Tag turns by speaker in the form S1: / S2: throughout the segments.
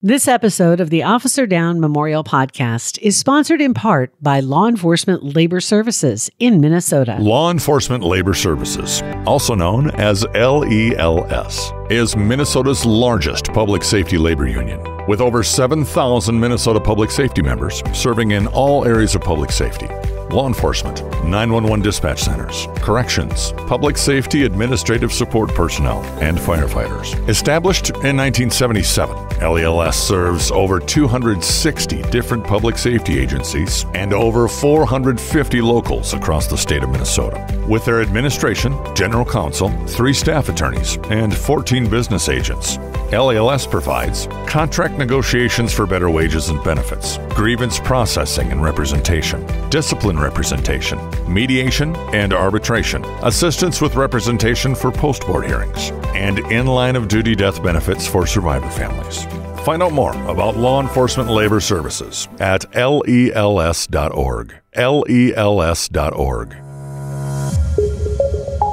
S1: This episode of the Officer Down Memorial Podcast is sponsored in part by Law Enforcement Labor Services in Minnesota.
S2: Law Enforcement Labor Services, also known as LELS, is Minnesota's largest public safety labor union, with over 7,000 Minnesota public safety members serving in all areas of public safety. Law enforcement, 911 dispatch centers, corrections, public safety administrative support personnel, and firefighters. Established in 1977, LELS serves over 260 different public safety agencies and over 450 locals across the state of Minnesota. With their administration, general counsel, 3 staff attorneys, and 14 business agents, LELS provides contract negotiations for better wages and benefits, grievance processing and representation, discipline representation, mediation and arbitration, assistance with representation for post-board hearings, and in-line of duty death benefits for survivor families. Find out more about Law Enforcement Labor Services at lels.org. lels.org.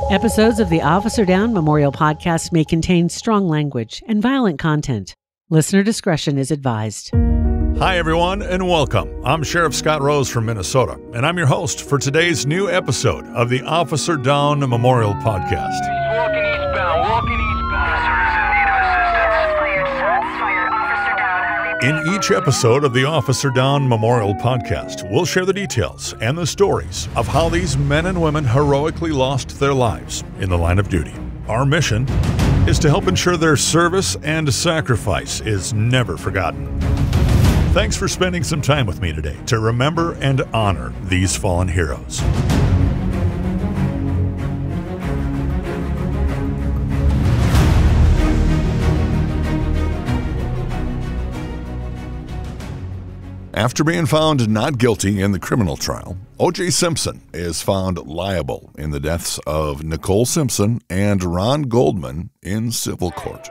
S1: Episodes of the Officer Down Memorial Podcast may contain strong language and violent content. Listener discretion is advised.
S2: Hi, everyone, and welcome. I'm Sheriff Scott Rose from Minnesota, and I'm your host for today's new episode of the Officer Down Memorial Podcast.
S3: Walking eastbound.
S2: In each episode of the Officer Down Memorial Podcast, we'll share the details and the stories of how these men and women heroically lost their lives in the line of duty. Our mission is to help ensure their service and sacrifice is never forgotten. Thanks for spending some time with me today to remember and honor these fallen heroes. After being found not guilty in the criminal trial, O.J. Simpson is found liable in the deaths of Nicole Simpson and Ron Goldman in civil court.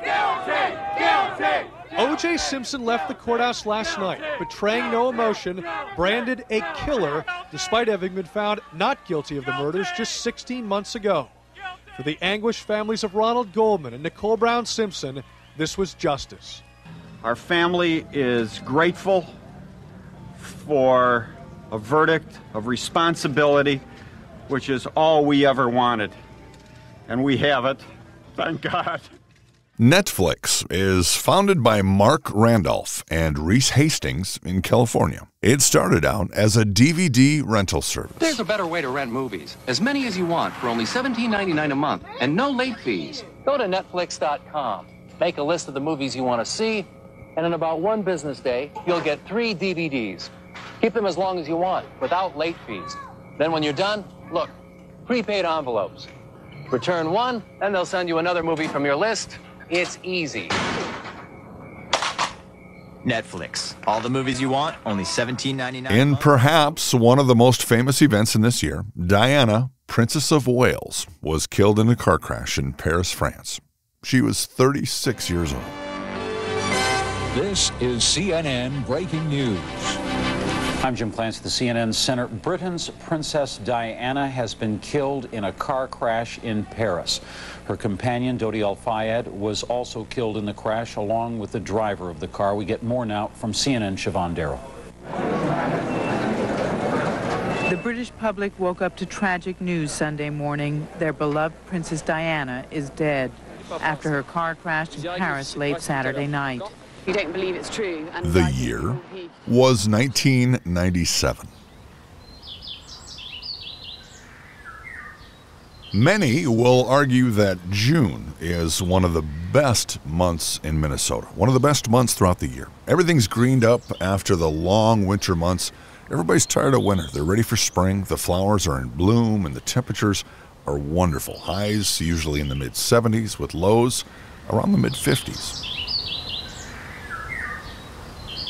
S4: O.J. Simpson left the courthouse last night, betraying no emotion, branded a killer, despite having been found not guilty of the murders just 16 months ago. For the anguished families of Ronald Goldman and Nicole Brown Simpson, this was justice.
S5: Our family is grateful for a verdict of responsibility, which is all we ever wanted. And we have it, thank God.
S2: Netflix is founded by Mark Randolph and Reese Hastings in California. It started out as a DVD rental service.
S6: There's a better way to rent movies. As many as you want for only $17.99 a month and no late fees. Go to Netflix.com, make a list of the movies you want to see, and in about one business day, you'll get 3 DVDs. Keep them as long as you want, without late fees. Then when you're done, look, prepaid envelopes. Return one, then they'll send you another movie from your list. It's easy.
S7: Netflix. All the movies you want, only $17.99.
S2: In perhaps one of the most famous events in this year, Diana, Princess of Wales, was killed in a car crash in Paris, France. She was 36 years old.
S8: This is CNN Breaking News.
S9: I'm Jim Clancy, the CNN Center. Britain's Princess Diana has been killed in a car crash in Paris. Her companion, Dodi Al-Fayed, was also killed in the crash, along with the driver of the car. We get more now from CNN Siobhan Darrow.
S10: The British public woke up to tragic news Sunday morning. Their beloved Princess Diana is dead after her car crashed in Paris late Saturday night.
S11: You don't believe it's true.
S2: The year was 1997. Many will argue that June is one of the best months in Minnesota, one of the best months throughout the year. Everything's greened up after the long winter months. Everybody's tired of winter. They're ready for spring. The flowers are in bloom and the temperatures are wonderful. Highs usually in the mid-70s with lows around the mid-50s.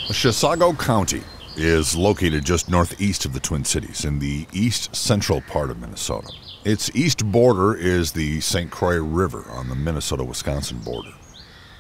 S2: Chisago County is located just northeast of the Twin Cities in the east central part of Minnesota. Its east border is the St. Croix River on the Minnesota-Wisconsin border.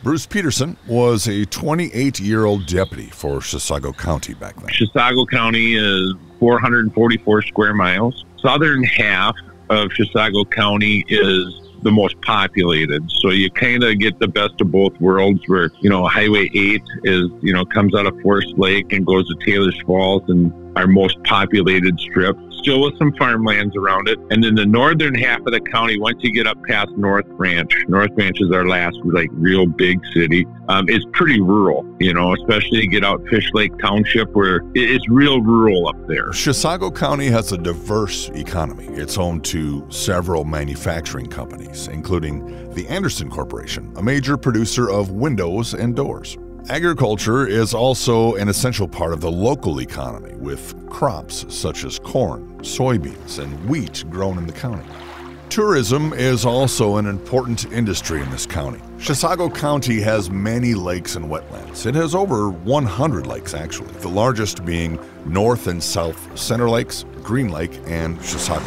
S2: Bruce Peterson was a 28-year-old deputy for Chisago County back then.
S12: Chisago County is 444 square miles. Southern half of Chisago County is
S3: the most populated. So you kind of get the best of both worlds where, Highway 8 is, comes out of Forest Lake and goes to Taylor's Falls and our most populated strip, still with some farmlands around it. And then the northern half of the county, once you get up past North Ranch is our last real big city. It's pretty rural, especially you get out Fish Lake Township where it's real rural up there.
S2: Chisago County has a diverse economy. It's home to several manufacturing companies, including the Anderson Corporation, a major producer of windows and doors. Agriculture is also an essential part of the local economy, with crops such as corn, soybeans, and wheat grown in the county. Tourism is also an important industry in this county. Chisago County has many lakes and wetlands. It has over 100 lakes, actually, the largest being North and South Center Lakes, Green Lake, and Chisago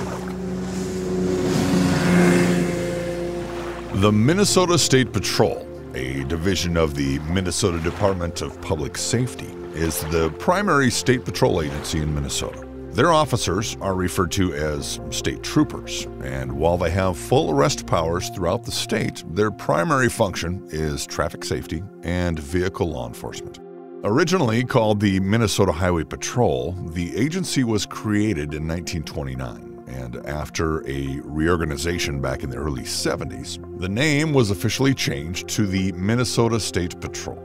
S2: Lake. The Minnesota State Patrol, a division of the Minnesota Department of Public Safety, is the primary state patrol agency in Minnesota. Their officers are referred to as state troopers, and while they have full arrest powers throughout the state, their primary function is traffic safety and vehicle law enforcement. Originally called the Minnesota Highway Patrol, the agency was created in 1929. And after a reorganization back in the early 70s, the name was officially changed to the Minnesota State Patrol.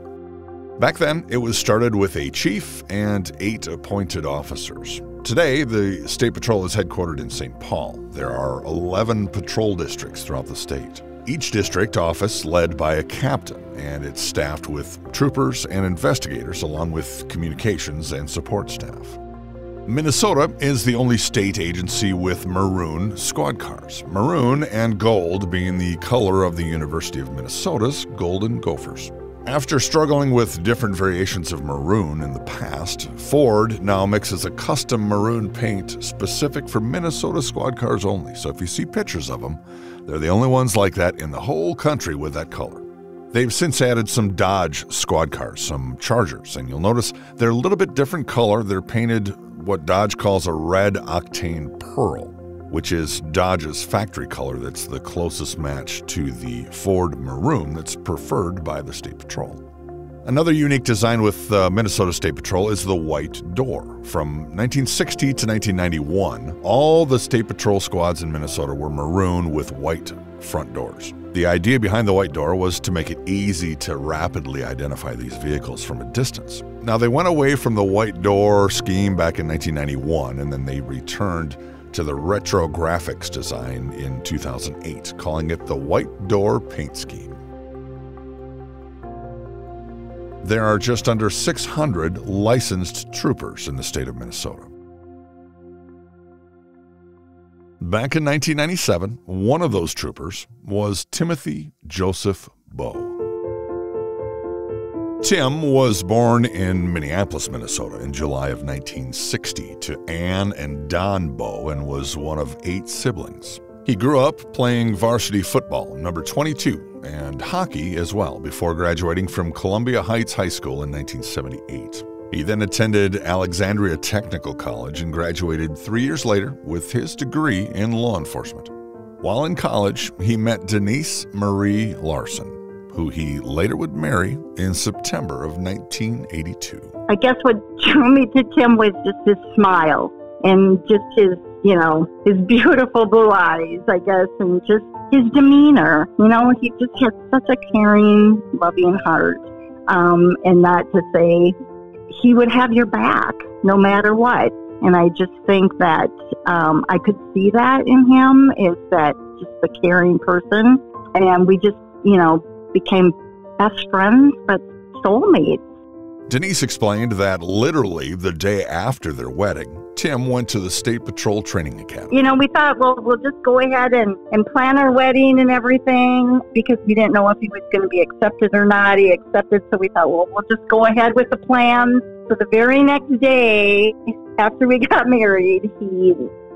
S2: Back then, it was started with a chief and 8 appointed officers. Today, the State Patrol is headquartered in St. Paul. There are 11 patrol districts throughout the state. Each district office led by a captain, and it's staffed with troopers and investigators along with communications and support staff. Minnesota is the only state agency with maroon squad cars, maroon and gold being the color of the University of Minnesota's Golden Gophers. After struggling with different variations of maroon in the past, Ford now mixes a custom maroon paint specific for Minnesota squad cars only. So if you see pictures of them, they're the only ones like that in the whole country with that color. They've since added some Dodge squad cars, some Chargers, and you'll notice they're a little bit different color. They're painted what Dodge calls a red octane pearl, which is Dodge's factory color that's the closest match to the Ford maroon that's preferred by the State Patrol. Another unique design with Minnesota State Patrol is the white door. From 1960 to 1991, all the State Patrol squads in Minnesota were maroon with white front doors. The idea behind the white door was to make it easy to rapidly identify these vehicles from a distance. Now, they went away from the white door scheme back in 1991, and then they returned to the retro graphics design in 2008, calling it the white door paint scheme. There are just under 600 licensed troopers in the state of Minnesota. Back in 1997, one of those troopers was Timothy Joseph Bowe. Tim was born in Minneapolis, Minnesota in July of 1960 to Ann and Don Bowe and was one of 8 siblings. He grew up playing varsity football, number 22, and hockey as well before graduating from Columbia Heights High School in 1978. He then attended Alexandria Technical College and graduated 3 years later with his degree in law enforcement. While in college, he met Denise Marie Larson, who he later would marry in September of 1982.
S12: I guess what drew me to Tim was just his smile and just his beautiful blue eyes, I guess, and just his demeanor. He just had such a caring, loving heart. And not to say he would have your back no matter what. And I just think that I could see that in him, is that just a caring person. And we just, became best friends, but soulmates.
S2: Denise explained that literally the day after their wedding, Tim went to the State Patrol Training Academy.
S12: We thought, well, we'll just go ahead and plan our wedding and everything, because we didn't know if he was going to be accepted or not. He accepted, so we thought, well, we'll just go ahead with the plan. So the very next day, after we got married, he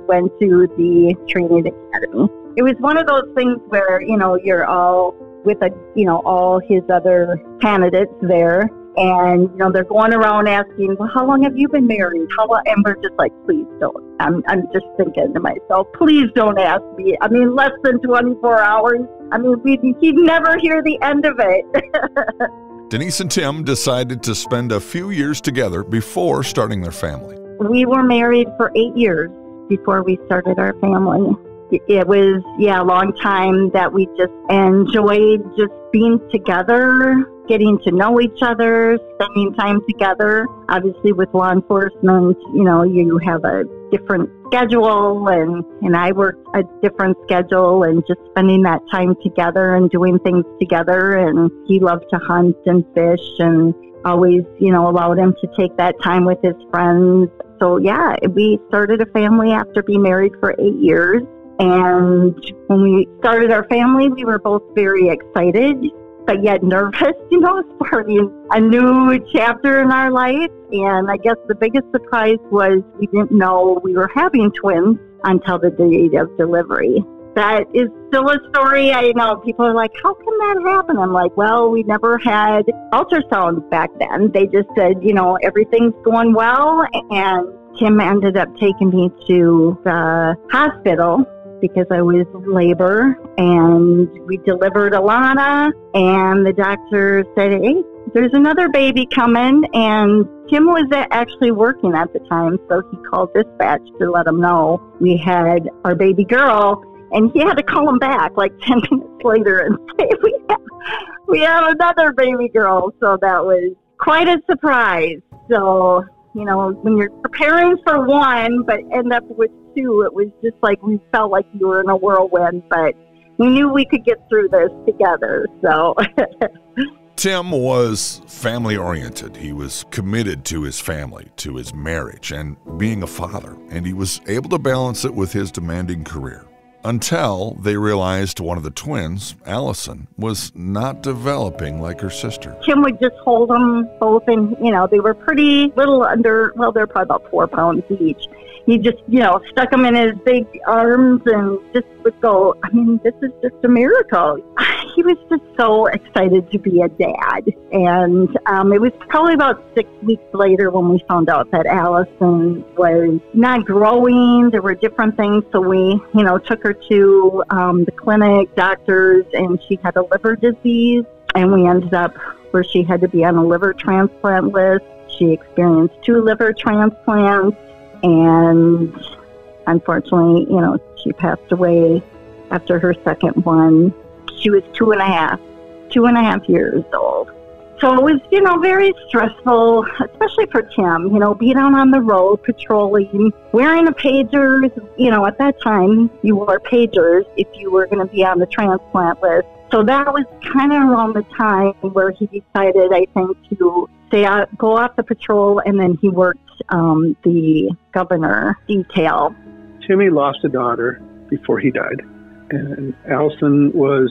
S12: went to the training academy. It was one of those things where, you're all with all his other candidates there. And, you know, they're going around asking, well, how long have you been married? How long? And we're just like, please don't. I'm just thinking to myself, please don't ask me. I mean, less than 24 hours. I mean, he'd never hear the end of it.
S2: Denise and Tim decided to spend a few years together before starting their family.
S12: We were married for 8 years before we started our family. It was, a long time that we just enjoyed just being together, getting to know each other, spending time together. Obviously, with law enforcement, you know, you have a different schedule, and I worked a different schedule, and just spending that time together and doing things together. And he loved to hunt and fish, and always, you know, allowed him to take that time with his friends. So, we started a family after being married for 8 years. And when we started our family, we were both very excited, but yet nervous, you know, starting a new chapter in our life. And I guess the biggest surprise was we didn't know we were having twins until the day of delivery. That is still a story. I know people are like, how can that happen? I'm like, well, we never had ultrasounds back then. They just said, you know, everything's going well. And Tim ended up taking me to the hospital because I was in labor, and we delivered Alana, and the doctor said, hey, there's another baby coming, and Tim was actually working at the time, so he called dispatch to let him know we had our baby girl, and he had to call him back like 10 minutes later and say, we have another baby girl, so that was quite a surprise. So, you know, when you're preparing for one, but end up with two, it was just like we felt like we were in a whirlwind, but we knew we could get through this together. So
S2: Tim was family-oriented. He was committed to his family, to his marriage, and being a father, and he was able to balance it with his demanding career. Until they realized one of the twins, Allison, was not developing like her sister.
S12: Tim would just hold them both, and, you know, they were pretty little under, well, they're probably about 4 pounds each. He just, you know, stuck them in his big arms and just would go, I mean, this is just a miracle. He was just so excited to be a dad. And it was probably about 6 weeks later when we found out that Allison was not growing. There were different things. So we, you know, took her to the clinic, doctors, and she had a liver disease. And we ended up where she had to be on a liver transplant list. She experienced 2 liver transplants. And unfortunately, you know, she passed away after her second one. She was 2.5 years old. So it was, you know, very stressful, especially for Tim, you know, being out on the road, patrolling, wearing a pager. You know, at that time, you wore pagers if you were going to be on the transplant list. So that was kind of around the time where he decided, I think, to go off the patrol, and then he worked the governor detail.
S13: Timmy lost a daughter before he died, and Allison was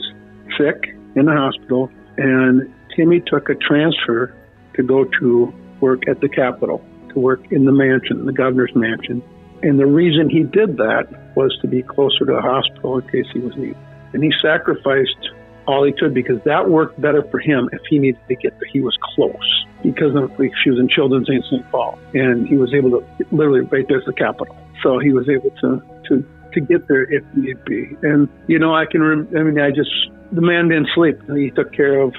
S13: sick in the hospital, and Timmy took a transfer to go to work at the Capitol, to work in the mansion, the governor's mansion. And the reason he did that was to be closer to the hospital in case he was needed. And he sacrificed all he could because that worked better for him if he needed to get there. He was close because she was in Children's in St. Paul, and he was able to literally right there's the Capitol. So he was able to get there if need be. And you know, the man didn't sleep. He took care of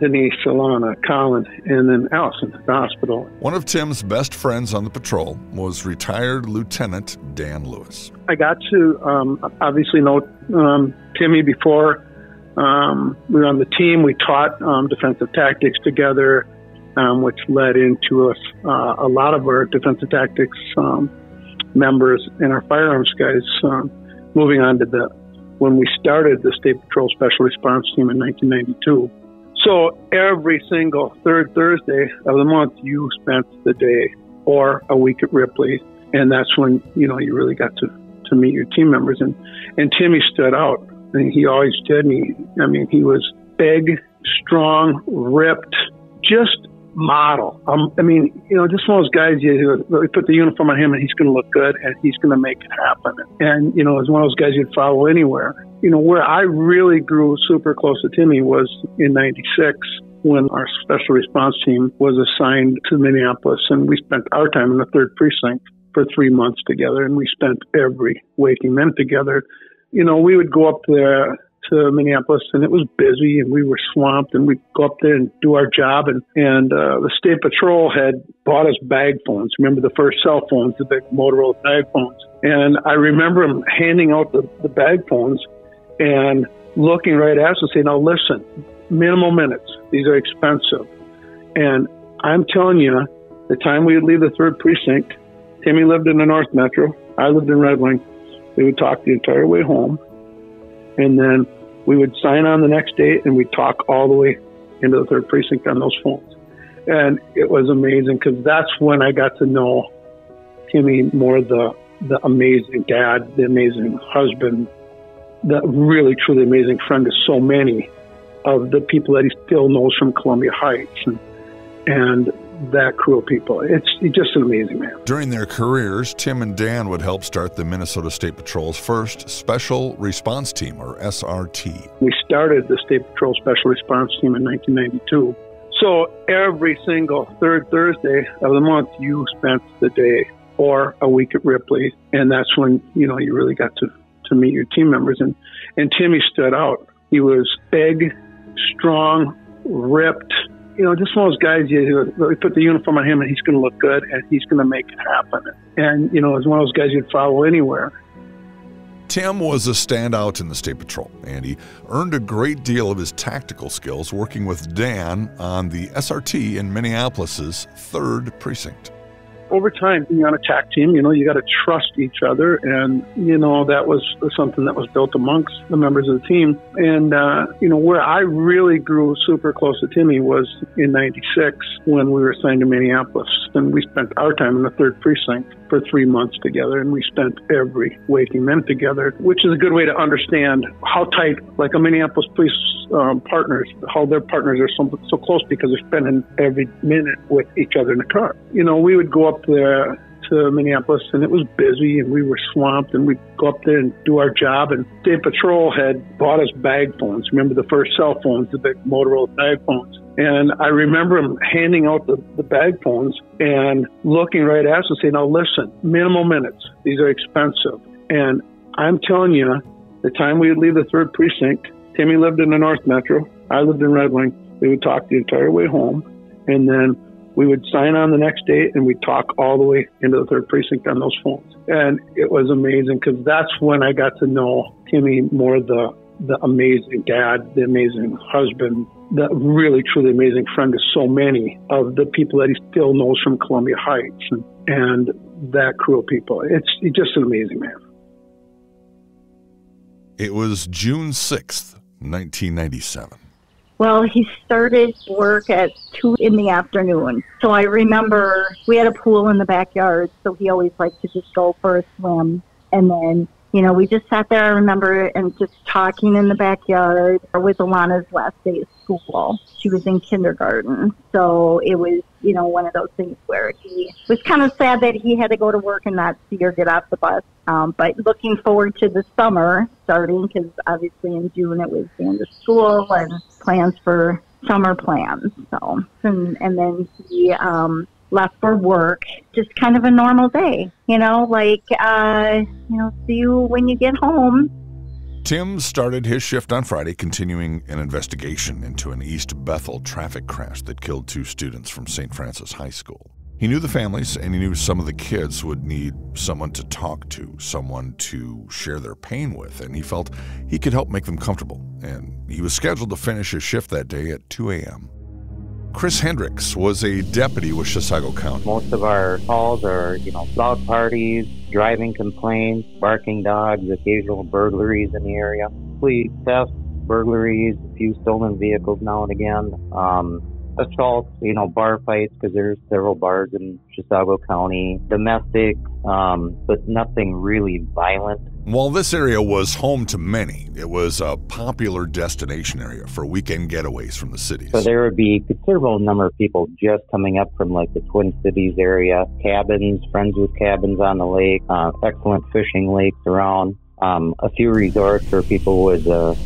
S13: Denise, Alana, Colin, and then Allison at the hospital.
S2: One of Tim's best friends on the patrol was retired Lieutenant Dan Lewis.
S13: I got to obviously know Timmy before. We were on the team. We taught defensive tactics together, which led into a lot of our defensive tactics members and our firearms guys moving on to when we started the State Patrol Special Response Team in 1992. So every single third Thursday of the month, you spent the day or a week at Ripley, and that's when, you know, you really got to meet your team members. And Timmy stood out. And he always did. He was big, strong, ripped, just model. Just one of those guys, you put the uniform on him and he's going to look good and he's going to make it happen. And, you know, as one of those guys you'd follow anywhere. You know, where I really grew super close to Timmy was in 96 when our special response team was assigned to Minneapolis, and we spent our time in the 3rd Precinct for 3 months together, and we spent every waking minute together. You know, we would go up there to Minneapolis, and it was busy, and we were swamped, and we'd go up there and do our job, and the State Patrol had bought us bag phones. Remember the first cell phones, the big Motorola bag phones? And I remember them handing out the bag phones and looking right at us and saying, now listen, minimal minutes. These are expensive. And I'm telling you, the time we would leave the 3rd Precinct, Timmy lived in the North Metro, I lived in Red Wing, we would talk the entire way home. And then we would sign on the next day and we'd talk all the way into the 3rd Precinct on those phones. And it was amazing because that's when I got to know Timmy more, the amazing dad, the amazing husband, the really, truly amazing friend to so many of the people that he still knows from Columbia Heights and that crew of people. It's just an amazing man.
S2: During their careers, Tim and Dan would help start the Minnesota State Patrol's first Special Response Team, or SRT.
S13: We started the State Patrol Special Response Team in 1992. So every single 3rd Thursday of the month, you spent the day or a week at Ripley, and that's when, you know, you really got to meet your team members. And Timmy stood out. He was big, strong, ripped, you know, just one of those guys, you put the uniform on him and he's going to look good and he's going to make it happen. And, you know, it's one of those guys you'd follow anywhere.
S2: Tim was a standout in the State Patrol, and he earned a great deal of his tactical skills working with Dan on the SRT in Minneapolis's 3rd Precinct.
S13: Over time, being on a TAC team, you know, you got to trust each other. And, you know, that was something that was built amongst the members of the team. And, you know, where I really grew super close to Timmy was in 96 when we were assigned to Minneapolis. And we spent our time in the 3rd Precinct for 3 months together. And we spent every waking minute together, which is a good way to understand how tight, like a Minneapolis police partners, how their partners are so close because they're spending every minute with each other in the car. You know, we would go up there to Minneapolis, and it was busy, and we were swamped, and we'd go up there and do our job. And State Patrol had bought us bag phones. Remember the first cell phones, the big Motorola bag phones? And I remember them handing out the bag phones and looking right at us and saying, now listen, minimal minutes. These are expensive. And I'm telling you, the time we would leave the 3rd Precinct, Timmy lived in the North Metro, I lived in Red Wing, we would talk the entire way home. And then we would sign on the next day and we'd talk all the way into the 3rd Precinct on those phones. And it was amazing because that's when I got to know Timmy more, the amazing dad, the amazing husband, the really, truly amazing friend to so many of the people that he still knows from Columbia Heights and that crew of people. It's just an amazing man.
S2: It was June 6th, 1997.
S12: Well, he started work at 2 in the afternoon. So I remember we had a pool in the backyard, so he always liked to just go for a swim. And then, you know, we just sat there, I remember, and just talking in the backyard with Alana's last day of school. She was in kindergarten. So it was, you know, one of those things where he was kind of sad that he had to go to work and not see her get off the bus. But looking forward to the summer starting, because obviously in June it was the end of school and plans for summer plans. So, and then he left for work, just kind of a normal day, you know, like, you know, see you when you get home.
S2: Tim started his shift on Friday, continuing an investigation into an East Bethel traffic crash that killed 2 students from St. Francis High School. He knew the families, and he knew some of the kids would need someone to talk to, someone to share their pain with, and he felt he could help make them comfortable. And he was scheduled to finish his shift that day at 2 a.m. Chris Hendricks was a deputy with Chisago County.
S14: Most of our calls are, you know, loud parties, driving complaints, barking dogs, occasional burglaries in the area, police thefts, burglaries, a few stolen vehicles now and again, assaults, you know, bar fights, because there's several bars in Chisago County, domestic, but nothing really violent.
S2: While this area was home to many, it was a popular destination area for weekend getaways from the cities.
S14: So there would be a considerable number of people just coming up from like the Twin Cities area, cabins, friends with cabins on the lake, excellent fishing lakes around. a few resorts where people would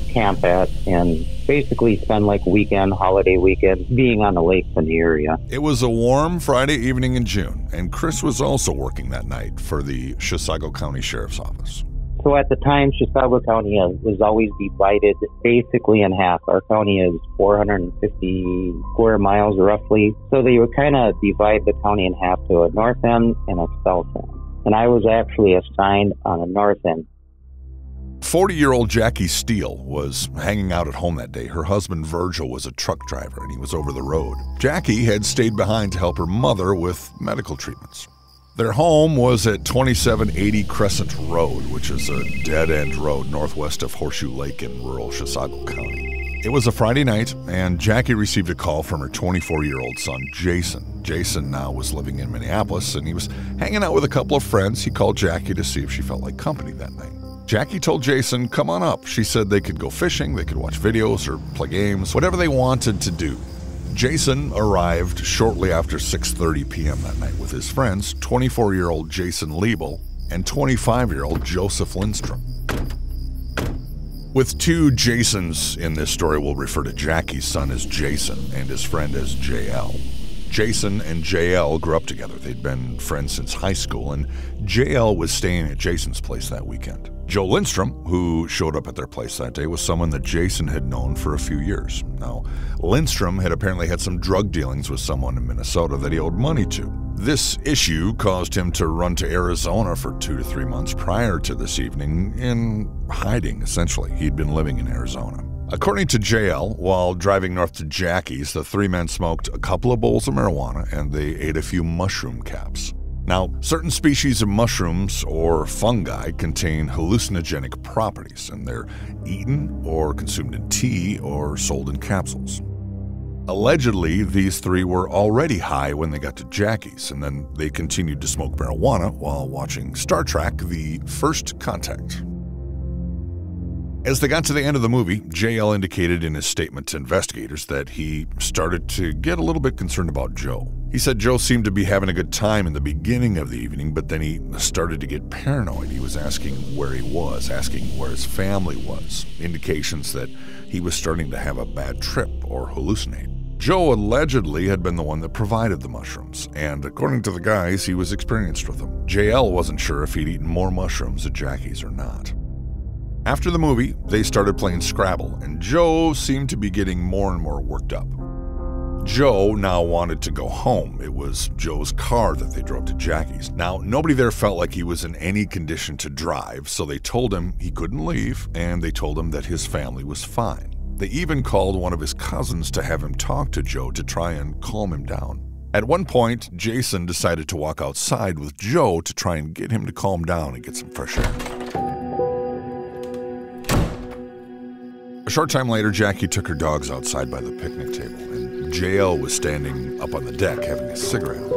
S14: camp at and basically spend like holiday weekend being on the lakes in the area.
S2: It was a warm Friday evening in June, and Chris was also working that night for the Chisago County Sheriff's Office.
S14: So at the time, Chisago County was always divided basically in half. Our county is 450 square miles roughly. So they would kind of divide the county in half to a north end and a south end. And I was actually assigned on the north end.
S2: 40-year-old Jackie Steele was hanging out at home that day. Her husband Virgil was a truck driver and he was over the road. Jackie had stayed behind to help her mother with medical treatments. Their home was at 2780 Crescent Road, which is a dead-end road northwest of Horseshoe Lake in rural Chisago County. It was a Friday night, and Jackie received a call from her 24-year-old son, Jason. Jason now was living in Minneapolis, and he was hanging out with a couple of friends. He called Jackie to see if she felt like company that night. Jackie told Jason, come on up. She said they could go fishing, they could watch videos or play games, whatever they wanted to do. Jason arrived shortly after 6:30 p.m. that night with his friends, 24-year-old Jason Liebel and 25-year-old Joseph Lindstrom. With two Jasons in this story, we'll refer to Jackie's son as Jason and his friend as JL. Jason and JL grew up together. They'd been friends since high school, and JL was staying at Jason's place that weekend. Joe Lindstrom, who showed up at their place that day, was someone that Jason had known for a few years. Now, Lindstrom had apparently had some drug dealings with someone in Minnesota that he owed money to. This issue caused him to run to Arizona for 2 to 3 months prior to this evening in hiding, essentially. He'd been living in Arizona. According to JL, while driving north to Jackie's, the three men smoked a couple of bowls of marijuana and they ate a few mushroom caps. Now, certain species of mushrooms or fungi contain hallucinogenic properties, and they're eaten or consumed in tea or sold in capsules. Allegedly, these three were already high when they got to Jackie's, and then they continued to smoke marijuana while watching Star Trek: The First Contact. As they got to the end of the movie, JL indicated in his statement to investigators that he started to get a little bit concerned about Joe. He said Joe seemed to be having a good time in the beginning of the evening, but then he started to get paranoid. He was asking where he was, asking where his family was, indications that he was starting to have a bad trip or hallucinate. Joe allegedly had been the one that provided the mushrooms, and according to the guys, he was experienced with them. JL wasn't sure if he'd eaten more mushrooms at Jackie's or not. After the movie, they started playing Scrabble, and Joe seemed to be getting more and more worked up. Joe now wanted to go home. It was Joe's car that they drove to Jackie's. Now, nobody there felt like he was in any condition to drive, so they told him he couldn't leave, and they told him that his family was fine. They even called one of his cousins to have him talk to Joe to try and calm him down. At one point, Jason decided to walk outside with Joe to try and get him to calm down and get some fresh air. A short time later, Jackie took her dogs outside by the picnic table, and JL was standing up on the deck having a cigarette.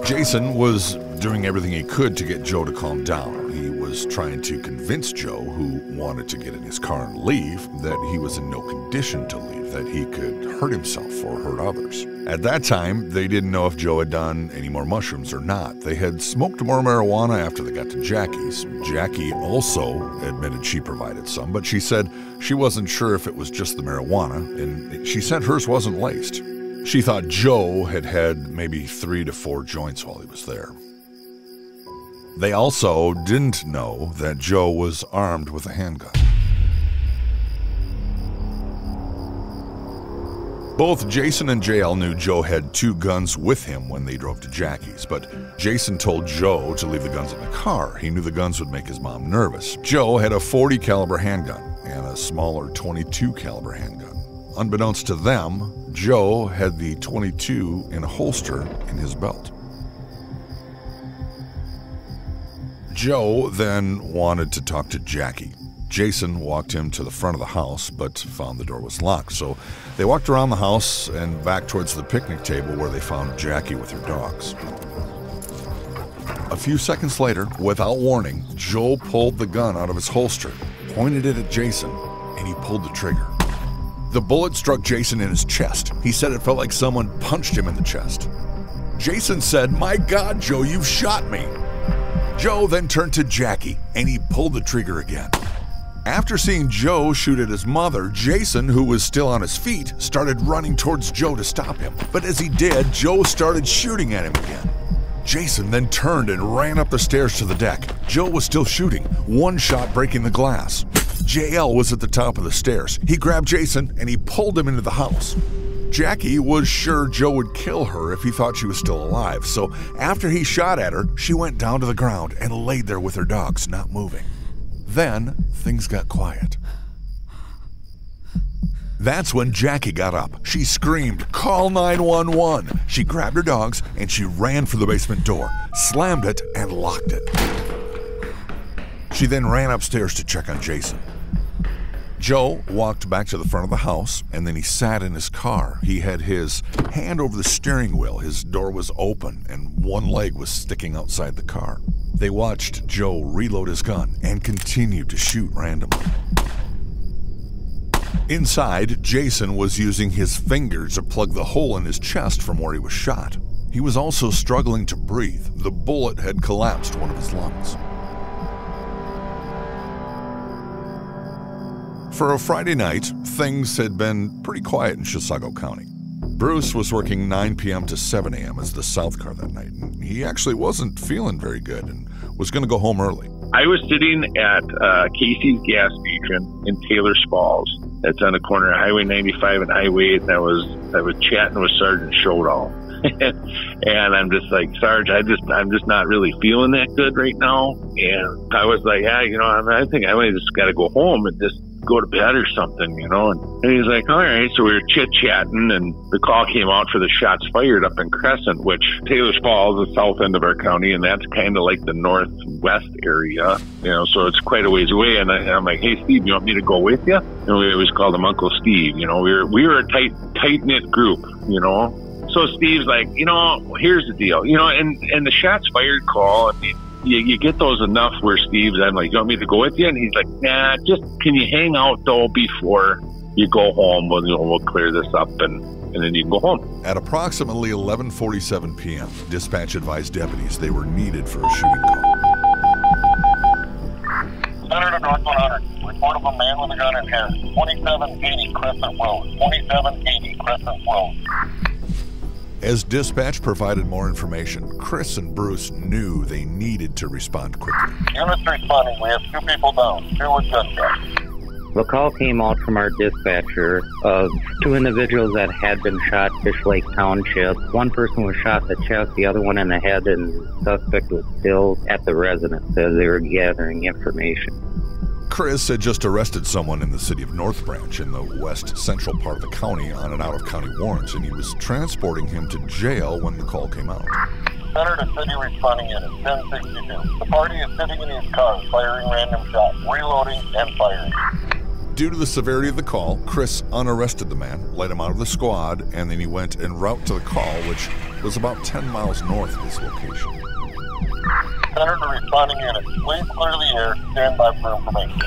S2: Jason was doing everything he could to get Joe to calm down. He was trying to convince Joe, who wanted to get in his car and leave, that he was in no condition to leave, that he could hurt himself or hurt others. At that time, they didn't know if Joe had done any more mushrooms or not. They had smoked more marijuana after they got to Jackie's. Jackie also admitted she provided some, but she said she wasn't sure if it was just the marijuana, and she said hers wasn't laced. She thought Joe had had maybe 3 to 4 joints while he was there. They also didn't know that Joe was armed with a handgun. Both Jason and JL knew Joe had 2 guns with him when they drove to Jackie's, but Jason told Joe to leave the guns in the car. He knew the guns would make his mom nervous. Joe had a .40 caliber handgun and a smaller .22 caliber handgun. Unbeknownst to them, Joe had the .22 in a holster in his belt. Joe then wanted to talk to Jackie. Jason walked him to the front of the house, but found the door was locked. So they walked around the house and back towards the picnic table where they found Jackie with her dogs. A few seconds later, without warning, Joe pulled the gun out of his holster, pointed it at Jason, and he pulled the trigger. The bullet struck Jason in his chest. He said it felt like someone punched him in the chest. Jason said, "My God, Joe, you've shot me." Joe then turned to Jackie, and he pulled the trigger again. After seeing Joe shoot at his mother, Jason, who was still on his feet, started running towards Joe to stop him. But as he did, Joe started shooting at him again. Jason then turned and ran up the stairs to the deck. Joe was still shooting, one shot breaking the glass. JL was at the top of the stairs. He grabbed Jason and he pulled him into the house. Jackie was sure Joe would kill her if he thought she was still alive, so after he shot at her, she went down to the ground and laid there with her dogs, not moving. Then, things got quiet. That's when Jackie got up. She screamed, "Call 911!" She grabbed her dogs and she ran for the basement door, slammed it, and locked it. She then ran upstairs to check on Jason. Joe walked back to the front of the house, and then he sat in his car. He had his hand over the steering wheel. His door was open, and one leg was sticking outside the car. They watched Joe reload his gun and continued to shoot randomly. Inside, Jason was using his fingers to plug the hole in his chest from where he was shot. He was also struggling to breathe. The bullet had collapsed one of his lungs. For a Friday night, things had been pretty quiet in Chisago County. Bruce was working 9 p.m. to 7 a.m. as the South car that night, and he actually wasn't feeling very good and was going to go home early.
S3: I was sitting at Casey's gas station in Taylor Falls. It's on the corner of Highway 95 and Highway 8, and I was chatting with Sergeant Shodall. And I'm just like, Sarge, I'm just not really feeling that good right now. And I was like, yeah, I think I just got to go home and just go to bed or something, And he's like, all right. So we were chit-chatting, and the call came out for the shots fired up in Crescent, which Taylor Falls is the south end of our county, and that's kind of like the northwest area, so it's quite a ways away. And I'm like, hey, Steve, you want me to go with you? And we always called him Uncle Steve. We were a tight-knit group, So Steve's like, here's the deal, and the shots fired call, you get those enough where Steve's, I'm like, you want me to go with you? And he's like, nah, just can you hang out though before you go home? We'll clear this up and then you can go home.
S2: At approximately 11:47 p.m., dispatch advised deputies they were needed for a shooting call.
S15: Center to North 100. Report of a man with a gun in hand. 2780 Crescent Road. 2780 Crescent Road.
S2: As dispatch provided more information, Chris and Bruce knew they needed to respond quickly.
S15: Units responding. We have 2 people down. 2 with gunshots.
S14: The call came out from our dispatcher of 2 individuals that had been shot Fish Lake Township. One person was shot in the chest, the other one in the head, and the suspect was still at the residence as they were gathering information.
S2: Chris had just arrested someone in the city of North Branch in the west central part of the county on an out-of-county warrant, and he was transporting him to jail when the call came out.
S15: Center to city responding unit, 1062. The party is sitting in his car, firing random shots, reloading and firing.
S2: Due to the severity of the call, Chris unarrested the man, let him out of the squad, and then he went en route to the call, which was about 10 miles north of his location.
S15: Center to responding unit, please clear the air, stand by for information.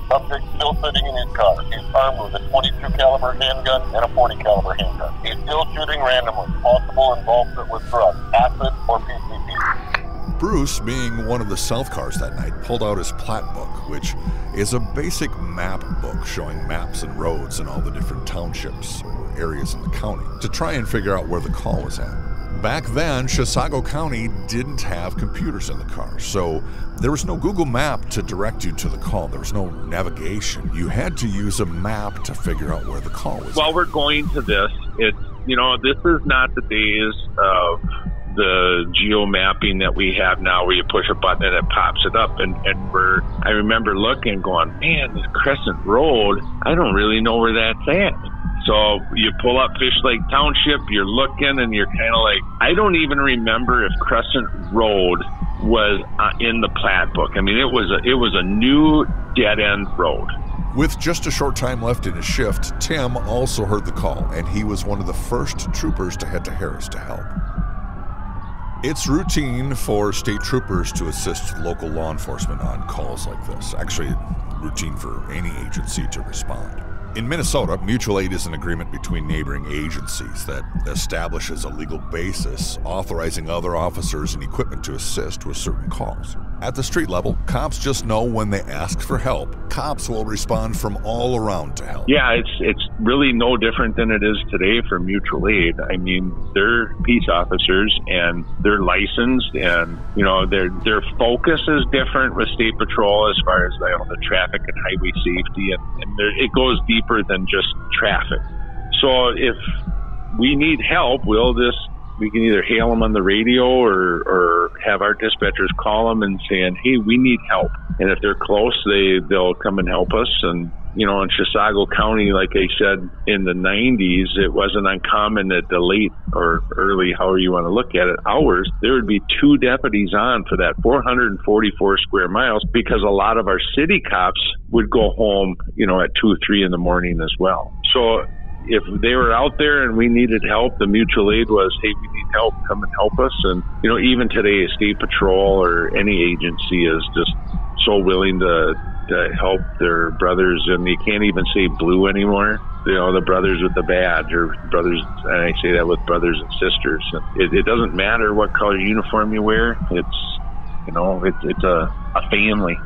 S15: Subject still sitting in his car. He's armed with a 22 caliber handgun and a 40 caliber handgun. He's still shooting randomly, possible involvement with drugs, acid or PCP.
S2: Bruce, being one of the South cars that night, pulled out his plat book, which is a basic map book showing maps and roads in all the different townships or areas in the county, to try and figure out where the call was at. Back then, Chisago County didn't have computers in the car, so there was no Google map to direct you to the call. There was no navigation. You had to use a map to figure out where the call was.
S3: While we're going to this, it's, this is not the days of the geo mapping that we have now where you push a button and it pops it up. And I remember looking and going, man, this Crescent Road, I don't really know where that's at. So you pull up Fish Lake Township, you're looking, and you're kind of like, I don't even remember if Crescent Road was in the plat book. I mean, it was a new dead-end road.
S2: With just a short time left in his shift, Tim also heard the call, and he was one of the first troopers to head to Harris to help. It's routine for state troopers to assist local law enforcement on calls like this. Actually, routine for any agency to respond. In Minnesota, mutual aid is an agreement between neighboring agencies that establishes a legal basis authorizing other officers and equipment to assist with certain calls. At the street level, cops just know when they ask for help, cops will respond from all around to help.
S3: Yeah, it's really no different than it is today for mutual aid. I mean, they're peace officers and they're licensed, and you know their focus is different with State Patrol as far as the traffic and highway safety, and it goes deeper than just traffic. So if we need help, we can either hail them on the radio or have our dispatchers call them and saying, hey, we need help. And if they're close, they'll come and help us. And, you know, in Chisago County, like I said, in the 90s, it wasn't uncommon at the late or early, however you want to look at it, hours, there would be 2 deputies on for that 444 square miles, because a lot of our city cops would go home, you know, at 2 or 3 in the morning as well. So if they were out there and we needed help, the mutual aid was, hey, we need help, come and help us. And, you know, even today, State Patrol or any agency is just so willing to help their brothers, and you can't even say blue anymore. You know, the brothers with the badge, or brothers, and I say that with brothers and sisters. It doesn't matter what color uniform you wear. It's, you know, it's a family.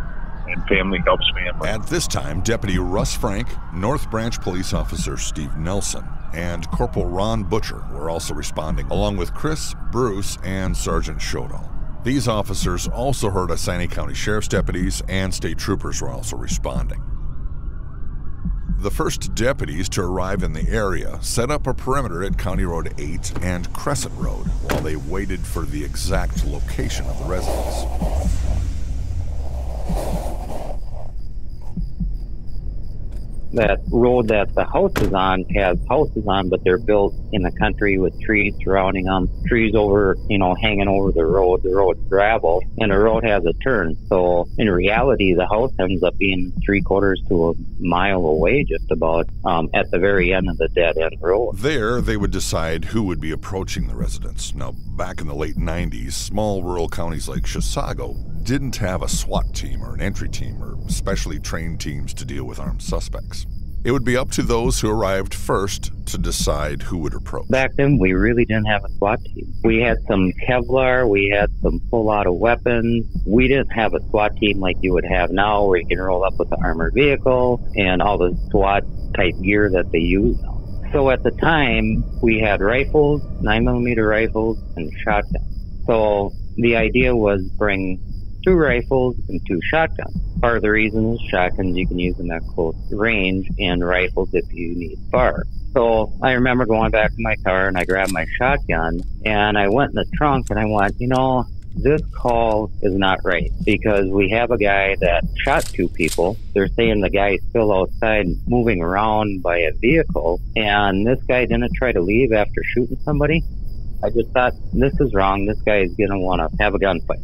S3: And family helps family.
S2: At this time, Deputy Russ Frank, North Branch Police Officer Steve Nelson, and Corporal Ron Butcher were also responding, along with Chris, Bruce, and Sergeant Shodall. These officers also heard Asani County Sheriff's deputies and state troopers were also responding. The first deputies to arrive in the area set up a perimeter at County Road 8 and Crescent Road while they waited for the exact location of the residence.
S14: That road that the house is on has houses on, but they're built in the country with trees surrounding them, trees over, you know, hanging over the road. The road's gravel, and the road has a turn. So in reality, the house ends up being 3/4 to a mile away, just about, at the very end of the dead-end road.
S2: There, they would decide who would be approaching the residence. Now, back in the late 90s, small rural counties like Chisago didn't have a SWAT team or an entry team or specially trained teams to deal with armed suspects. It would be up to those who arrived first to decide who would approach.
S14: Back then, we really didn't have a SWAT team. We had some Kevlar, we had some full-auto weapons. We didn't have a SWAT team like you would have now, where you can roll up with the armored vehicle and all the SWAT-type gear that they use now. So at the time, we had rifles, 9mm rifles, and shotguns. So the idea was bring 2 rifles and 2 shotguns. Part of the reason is shotguns, you can use them at close range, and rifles if you need far. So I remember going back to my car and I grabbed my shotgun and I went in the trunk and I went, you know, this call is not right, because we have a guy that shot 2 people. They're saying the guy is still outside moving around by a vehicle, and this guy didn't try to leave after shooting somebody. I just thought, this is wrong. This guy is going to want to have a gunfight.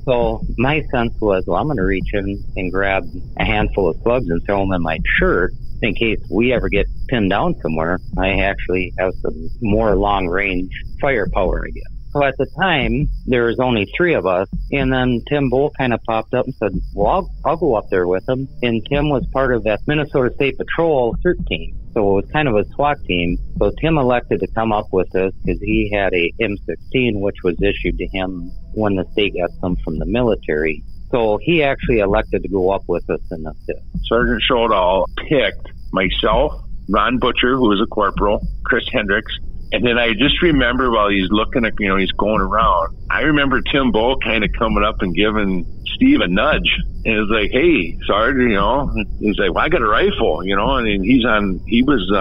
S14: So my sense was, well, I'm going to reach in and grab a handful of slugs and throw them in my shirt in case we ever get pinned down somewhere. I actually have some more long-range firepower, I guess. So at the time, there was only 3 of us, and then Tim Bowe kind of popped up and said, well, I'll go up there with him. And Tim was part of that Minnesota State Patrol CERT team, so it was kind of a SWAT team. So Tim elected to come up with us because he had a M16, which was issued to him when the state got some from the military. So he actually elected to go up with us in the fifth.
S3: Sergeant Shodall picked myself, Ron Butcher, who was a corporal, Chris Hendricks, and then I just remember while he's looking at, you know, he's going around, I remember Tim Bowe kind of coming up and giving Steve a nudge. And it was like, hey, Sergeant, you know, he's like, well, I got a rifle, you know, and he was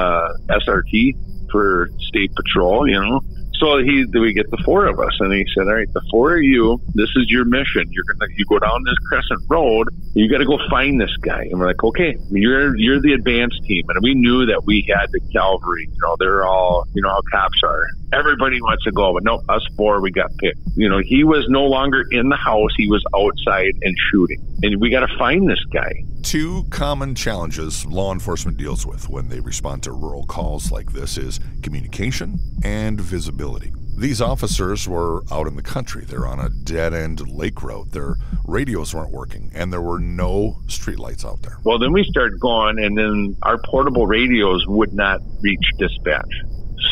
S3: SRT for State Patrol, you know. So we get the 4 of us, and he said, all right, the 4 of you, this is your mission. You go down this Crescent Road, you got to go find this guy. And we're like, okay, you're the advanced team. And we knew that we had the cavalry. You know, they're all, you know how cops are. Everybody wants to go, but no, us 4, we got picked. You know, he was no longer in the house. He was outside and shooting. And we got to find this guy.
S2: 2 common challenges law enforcement deals with when they respond to rural calls like this is communication and visibility. These officers were out in the country. They're on a dead-end lake road. Their radios weren't working, and there were no streetlights out there.
S3: Well, then we started going, and then our portable radios would not reach dispatch.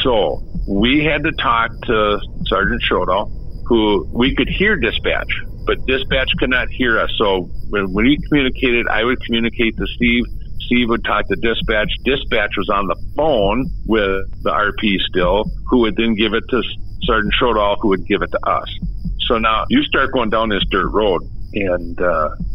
S3: So we had to talk to Sergeant Shodell, who we could hear dispatch, but dispatch could not hear us. So when we communicated, I would communicate to Steve. Steve would talk to dispatch. Dispatch was on the phone with the RP still, who would then give it to Sergeant Shodell, who would give it to us. So now you start going down this dirt road, and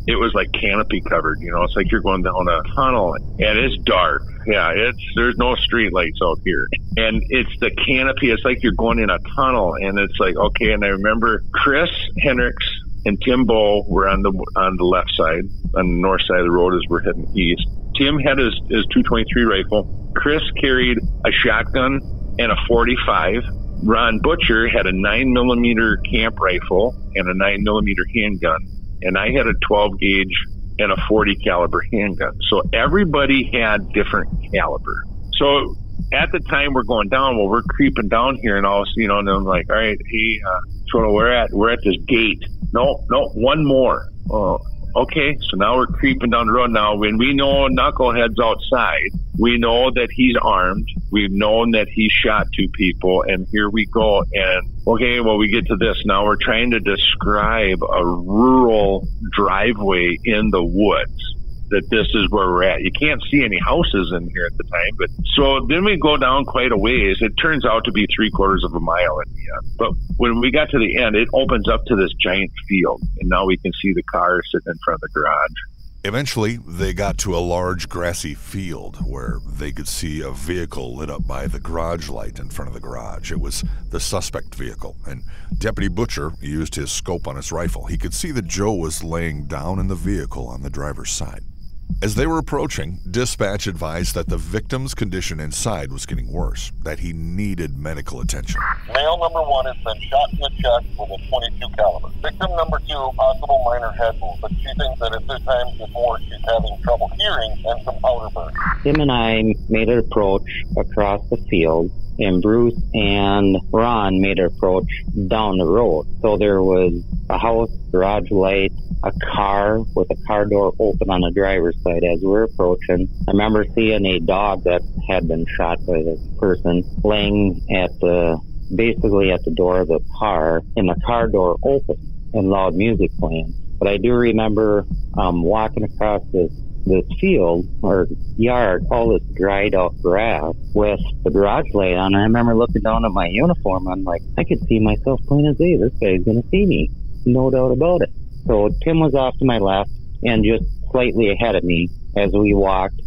S3: it was like canopy covered. It's like you're going down a tunnel, and it's dark. Yeah, there's no street lights out here, and it's the canopy. It's like you're going in a tunnel, and it's like, okay. And I remember Chris Hendricks and Tim Bowe were on the left side, on the north side of the road as we're heading east. Tim had his .223 rifle. Chris carried a shotgun and a .45. Ron Butcher had a 9mm camp rifle and a 9mm handgun, and I had a 12 gauge and a 40 caliber handgun. So everybody had different caliber. So at the time we're going down, we're creeping down here, and all, and I'm like, all right, hey, we're at this gate. No, one more. Okay, so now we're creeping down the road. Now, when we know Knucklehead's outside, we know that he's armed. We've known that he shot 2 people, and here we go. And, okay, well, we get to this. Now we're trying to describe a rural driveway in the woods, that this is where we're at. You can't see any houses in here at the time. But so then we go down quite a ways. It turns out to be 3/4 of a mile at the end. But when we got to the end, it opens up to this giant field. And now we can see the car sitting in front of the garage.
S2: Eventually, they got to a large grassy field where they could see a vehicle lit up by the garage light in front of the garage. It was the suspect vehicle, and Deputy Butcher used his scope on his rifle. He could see that Joe was laying down in the vehicle on the driver's side. As they were approaching, dispatch advised that the victim's condition inside was getting worse, that he needed medical attention.
S15: Male number 1 has been shot in the chest with a .22 caliber. Victim number 2, possible minor head wound, but she thinks that at this time before she's having trouble hearing and some outer burn.
S14: Tim and I made an approach across the field, and Bruce and Ron made an approach down the road. So there was a house, garage light, a car with a car door open on the driver's side as we were approaching. I remember seeing a dog that had been shot by this person laying basically at the door of the car, and the car door open and loud music playing. But I do remember walking across this field or yard, all this dried out grass with the garage light on. And I remember looking down at my uniform. I'm like, I could see myself plain as day. This guy's going to see me. No doubt about it. So Tim was off to my left and just slightly ahead of me as we walked.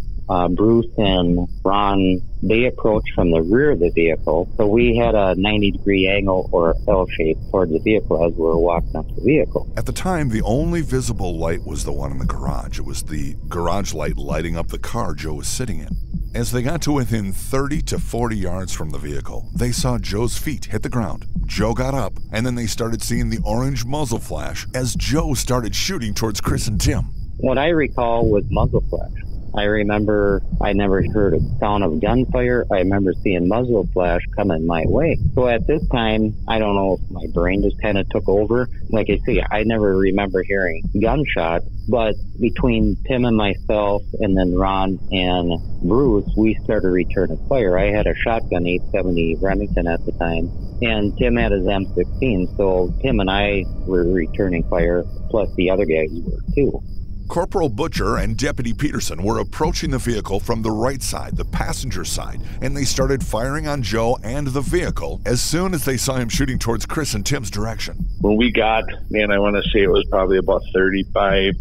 S14: Bruce and Ron, they approached from the rear of the vehicle. So we had a 90-degree angle or L shape toward the vehicle as we were walking up the vehicle.
S2: At the time, the only visible light was the one in the garage. It was the garage light lighting up the car Joe was sitting in. As they got to within 30 to 40 yards from the vehicle, they saw Joe's feet hit the ground. Joe got up, and then they started seeing the orange muzzle flash as Joe started shooting towards Chris and Tim.
S14: What I recall was muzzle flash. I remember I never heard a sound of gunfire. I remember seeing muzzle flash coming my way. So at this time, I don't know if my brain just kind of took over. Like I say, I never remember hearing gunshots. But between Tim and myself and then Ron and Bruce, we started returning fire. I had a shotgun 870 Remington at the time, and Tim had his M16. So Tim and I were returning fire, plus the other guys were too.
S2: Corporal Butcher and Deputy Peterson were approaching the vehicle from the right side, the passenger side, and they started firing on Joe and the vehicle as soon as they saw him shooting towards Chris and Tim's direction.
S3: When we got, I want to say it was probably about 35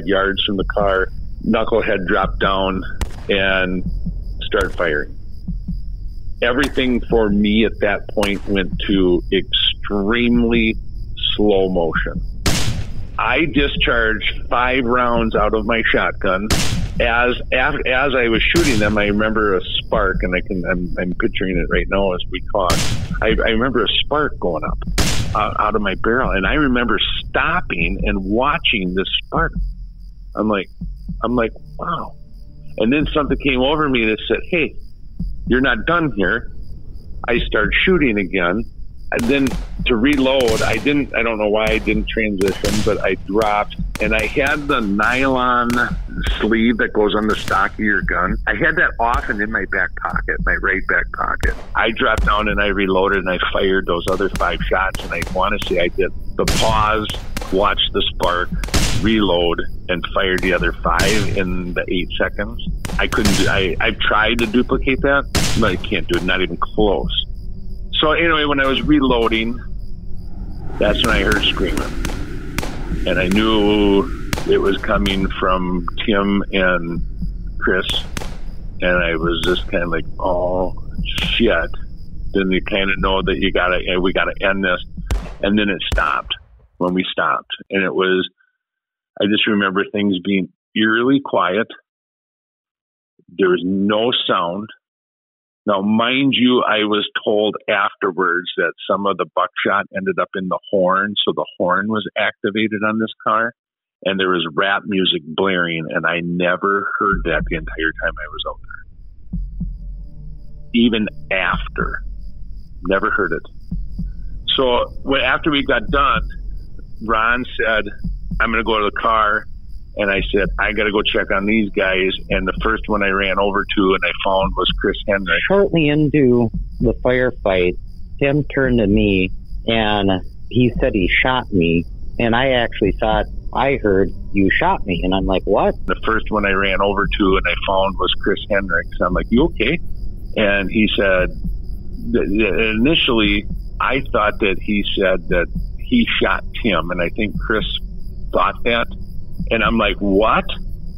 S3: yards from the car, Knucklehead dropped down and started firing. Everything for me at that point went to extremely slow motion. I discharged 5 rounds out of my shotgun. As I was shooting them, I remember a spark, and I'm picturing it right now as we talk. I remember a spark going up out of my barrel, and I remember stopping and watching this spark. I'm like, wow. And then something came over me that said, "Hey, you're not done here." I started shooting again, then to reload, I don't know why I didn't transition, but I dropped, and I had the nylon sleeve that goes on the stock of your gun. I had that off and in my back pocket, my right back pocket. I dropped down and I reloaded and I fired those other 5 shots, and I want to say I did the pause, watch the spark, reload, and fire the other 5 in the 8 seconds. I couldn't do, I've tried to duplicate that, but I can't do it, not even close. So anyway, when I was reloading, that's when I heard screaming. And I knew it was coming from Tim and Chris. And I was just kind of like, oh, shit. Then you kind of know that we gotta end this. And then it stopped when we stopped. And it was, I just remember things being eerily quiet. There was no sound. Now, mind you, I was told afterwards that some of the buckshot ended up in the horn, so the horn was activated on this car, and there was rap music blaring, and I never heard that the entire time I was out there. Even after. Never heard it. So after we got done, Ron said, I'm going to go to the car. And I said, I got to go check on these guys. And the first one I ran over to and I found was Chris Henry.
S14: Shortly into the firefight, Tim turned to me and he said he shot me. And I actually thought I heard you shot me. And I'm like, what?
S3: The first one I ran over to and I found was Chris Hendricks. I'm like, you okay? And he said, initially, I thought that he said that he shot Tim. And I think Chris thought that. And I'm like, what?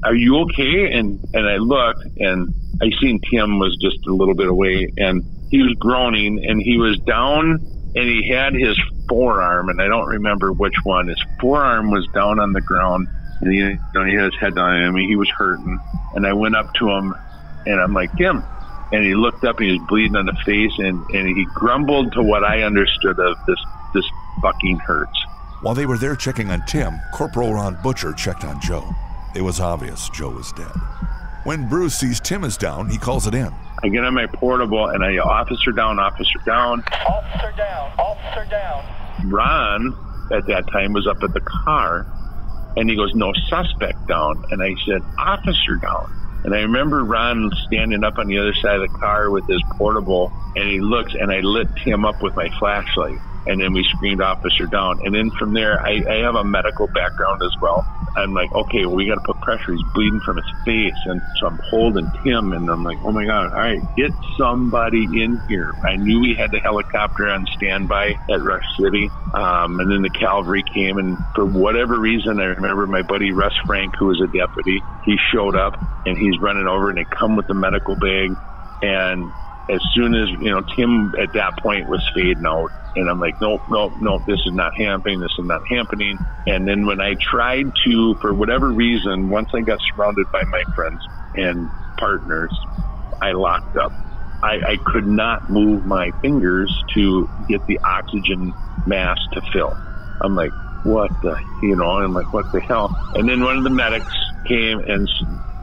S3: Are you okay? And I looked, and I seen Tim was just a little bit away, and he was groaning, and he was down, and he had his forearm, and I don't remember which one. His forearm was down on the ground, and he had his head down. I mean, he was hurting. And I went up to him, and I'm like, Tim. And he looked up, and he was bleeding on the face, and he grumbled to what I understood of this fucking hurts.
S2: While they were there checking on Tim, Corporal Ron Butcher checked on Joe. It was obvious Joe was dead. When Bruce sees Tim is down, he calls it in.
S3: I get on my portable and I yell, officer down, officer down.
S15: Officer down, officer down.
S3: Ron, at that time, was up at the car, and he goes, no suspect down. And I said, officer down. And I remember Ron standing up on the other side of the car with his portable, and he looks, and I lit Tim up with my flashlight. And then we screamed officer down. And then from there, I have a medical background as well. I'm like, okay, well, we got to put pressure. He's bleeding from his face. And so I'm holding Tim, and I'm like, oh, my God, all right, get somebody in here. I knew we had the helicopter on standby at Rush City. And then the cavalry came, and for whatever reason, I remember my buddy Russ Frank, who was a deputy, he showed up, and he's running over, and they come with the medical bag. And as soon as, Tim at that point was fading out. And I'm like, nope, this is not happening. And then when I tried to, for whatever reason, once I got surrounded by my friends and partners, I locked up. I could not move my fingers to get the oxygen mask to fill. I'm like, what the hell? And then one of the medics came, and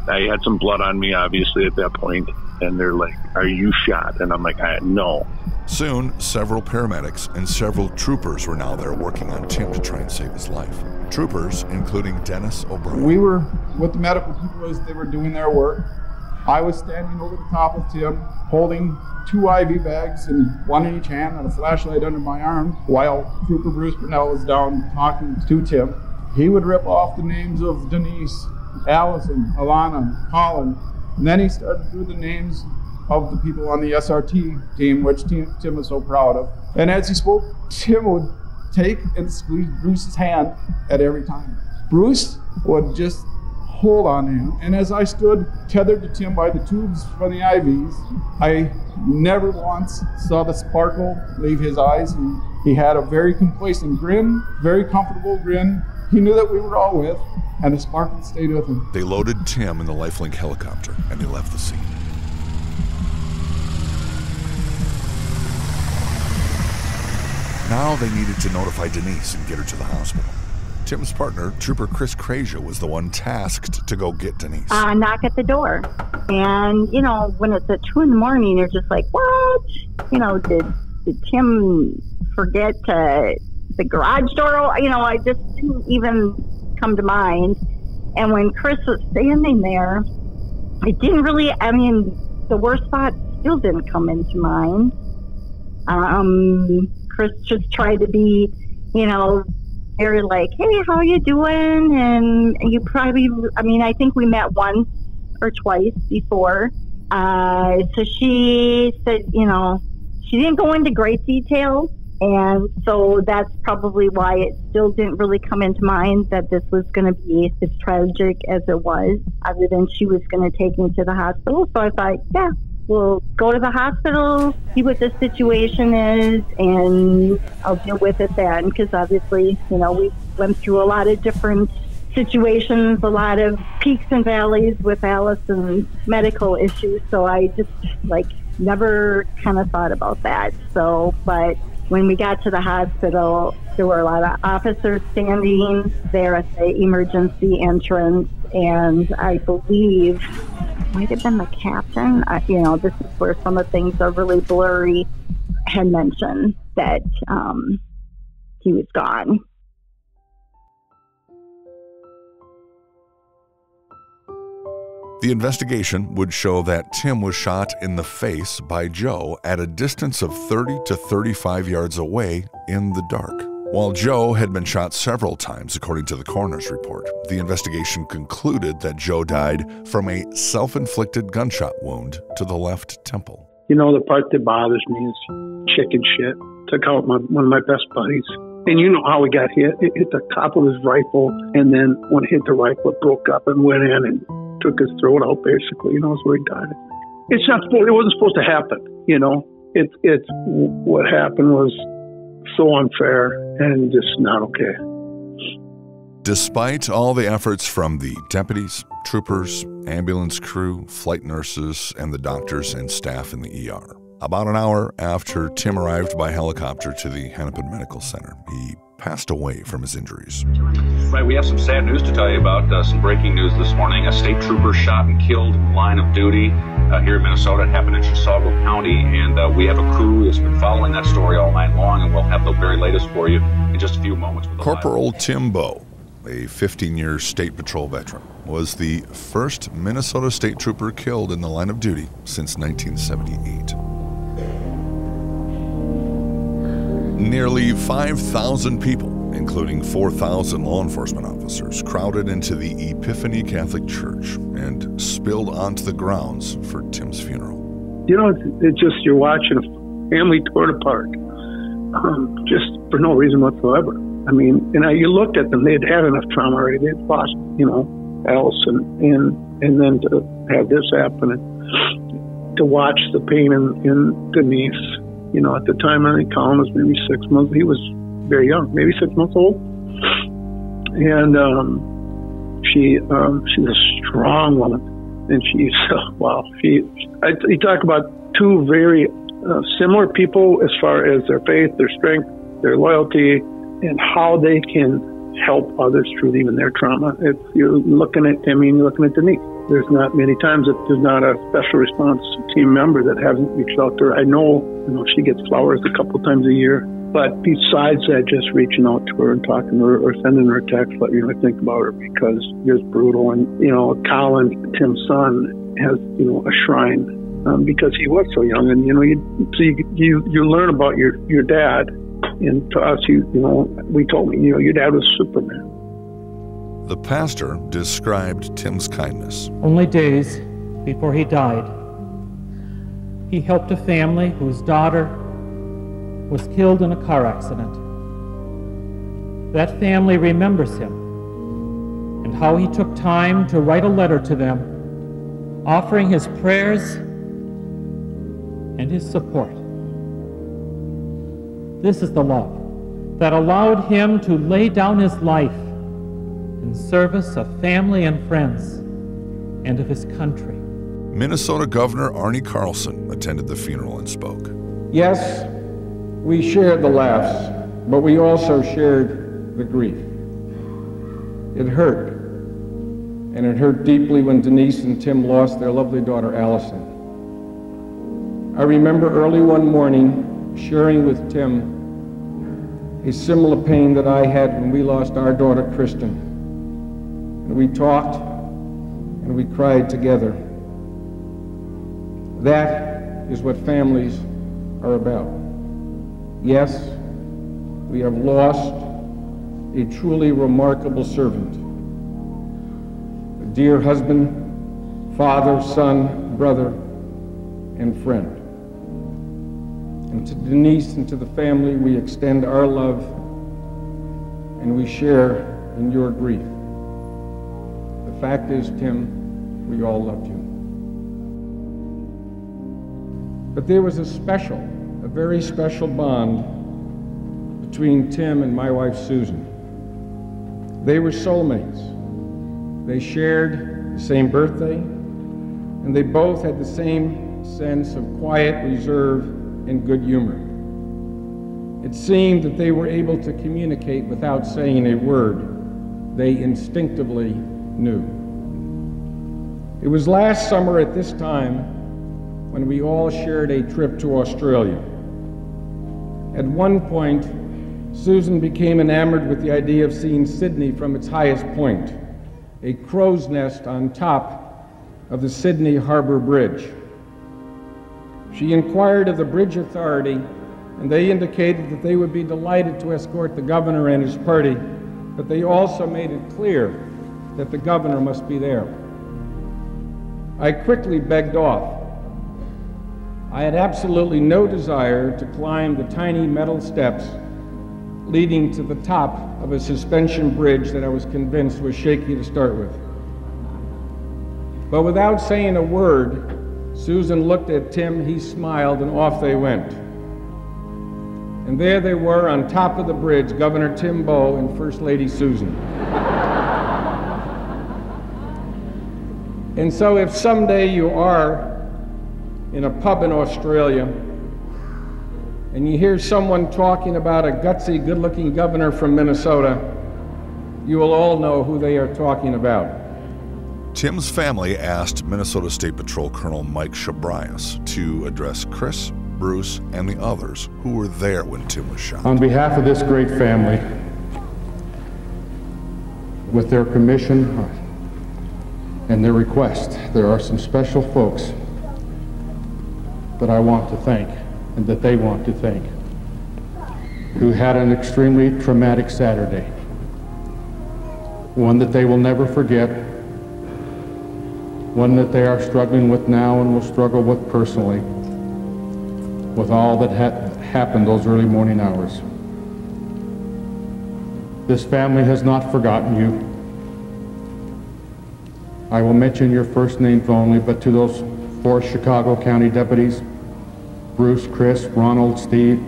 S3: I had some blood on me, obviously, at that point. And they're like, are you shot? And I'm like, no.
S2: Soon, several paramedics and several troopers were now there working on Tim to try and save his life. Troopers, including Dennis O'Brien.
S16: We were with the medical people as they were doing their work. I was standing over the top of Tim, holding 2 IV bags, and one in each hand, and a flashlight under my arm, while Trooper Bruce Burnell was down talking to Tim. He would rip off the names of Denise, Allison, Alana, Colin, and then he started through the names of the people on the SRT team, which Tim was so proud of. And as he spoke, Tim would take and squeeze Bruce's hand at every time. Bruce would just hold on to him. And as I stood tethered to Tim by the tubes from the IVs, I never once saw the sparkle leave his eyes. He had a very complacent grin, very comfortable grin. He knew that we were all with, and the sparkle stayed with him.
S2: They loaded Tim in the Lifelink helicopter, and they left the scene. Now they needed to notify Denise and get her to the hospital. Tim's partner, Trooper Chris Krasia, was the one tasked to go get Denise.
S12: Knock at the door. And, when it's at 2 a.m, you're just like, what? Did did Tim forget the garage door? I just didn't even come to mind. And when Chris was standing there, it didn't really, the worst spot still didn't come into mind. Chris just tried to be, very like, hey, how you doing? And you probably, I think we met once or twice before. So she said, she didn't go into great detail. And so that's probably why it still didn't really come into mind that this was going to be as tragic as it was, other than she was going to take me to the hospital. So I thought, yeah, we'll go to the hospital, see what the situation is, and I'll deal with it then. Because obviously, we went through a lot of different situations, a lot of peaks and valleys with Allison's medical issues. So I just never kind of thought about that. So, but when we got to the hospital, there were a lot of officers standing there at the emergency entrance, and I believe it might have been the captain. This is where some of the things are really blurry. Had mentioned that he was gone.
S2: The investigation would show that Tim was shot in the face by Joe at a distance of 30 to 35 yards away in the dark. While Joe had been shot several times, according to the coroner's report, the investigation concluded that Joe died from a self-inflicted gunshot wound to the left temple.
S13: The part that bothers me is chicken shit. Took out one of my best buddies. And you know how he got hit. It hit the top of his rifle, and then when it hit the rifle, it broke up and went in and took his throat out, basically. That's where he died. It wasn't supposed to happen. It's what happened was so unfair and just not okay.
S2: Despite all the efforts from the deputies, troopers, ambulance crew, flight nurses, and the doctors and staff in the ER, about an hour after Tim arrived by helicopter to the Hennepin Medical Center, he passed away from his injuries.
S17: Right, we have some sad news to tell you about, some breaking news this morning. A state trooper shot and killed in line of duty here in Minnesota. It happened in Chisago County, and we have a crew that's been following that story all night long, and we'll have the very latest for you in just a few moments.
S2: Corporal Tim Bowe, a 15-year state patrol veteran, was the first Minnesota state trooper killed in the line of duty since 1978. Nearly 5,000 people, including 4,000 law enforcement officers, crowded into the Epiphany Catholic Church and spilled onto the grounds for Tim's funeral.
S13: It's just you're watching a family torn apart, just for no reason whatsoever. You looked at them; they had had enough trauma already. They had lost, Allison, and then to have this happen, and to watch the pain in Denise. At the time, I think Colin was maybe 6 months. He was very young, maybe 6 months old. And she's a strong woman. And you talk about two very similar people as far as their faith, their strength, their loyalty, and how they can help others through even their trauma. You're looking at Timmy and you're looking at Denise. There's not many times that there's not a special response team member that hasn't reached out to her. I know, she gets flowers a couple times a year, but besides that, just reaching out to her and talking to her or sending her a text, let me think about her because it's brutal. And, Colin, Tim's son, has, a shrine because he was so young. And, you learn about your dad. And to us, we told me, your dad was Superman.
S2: The pastor described Tim's kindness.
S18: Only days before he died, he helped a family whose daughter was killed in a car accident. That family remembers him and how he took time to write a letter to them, offering his prayers and his support. This is the love that allowed him to lay down his life in service of family and friends and of his country.
S2: Minnesota Governor Arnie Carlson attended the funeral and spoke.
S19: Yes, we shared the laughs, but we also shared the grief. It hurt, and it hurt deeply when Denise and Tim lost their lovely daughter, Allison. I remember early one morning sharing with Tim a similar pain that I had when we lost our daughter, Kristen. And we talked and we cried together. That is what families are about. Yes, we have lost a truly remarkable servant, a dear husband, father, son, brother, and friend. And to Denise and to the family, we extend our love and we share in your grief. The fact is, Tim, we all loved you. But there was a very special bond between Tim and my wife, Susan. They were soulmates. They shared the same birthday, and they both had the same sense of quiet reserve and good humor. It seemed that they were able to communicate without saying a word. They instinctively knew. It was last summer at this time when we all shared a trip to Australia. At one point, Susan became enamored with the idea of seeing Sydney from its highest point, a crow's nest on top of the Sydney Harbour Bridge. She inquired of the Bridge Authority, and they indicated that they would be delighted to escort the governor and his party, but they also made it clear that the governor must be there. I quickly begged off. I had absolutely no desire to climb the tiny metal steps leading to the top of a suspension bridge that I was convinced was shaky to start with. But without saying a word, Susan looked at Tim, he smiled, and off they went. And there they were on top of the bridge, Governor Tim Bowe and First Lady Susan. And so if someday you are in a pub in Australia and you hear someone talking about a gutsy, good-looking governor from Minnesota, you will all know who they are talking about.
S2: Tim's family asked Minnesota State Patrol Colonel Mike Chabrias to address Chris, Bruce, and the others who were there when Tim was shot.
S20: On behalf of this great family, with their commission and their request, there are some special folks that I want to thank and that they want to thank, who had an extremely traumatic Saturday, one that they will never forget, one that they are struggling with now and will struggle with personally, with all that happened those early morning hours. This family has not forgotten you. I will mention your first names only, but to those 4 Chicago County deputies, Bruce, Chris, Ronald, Steve,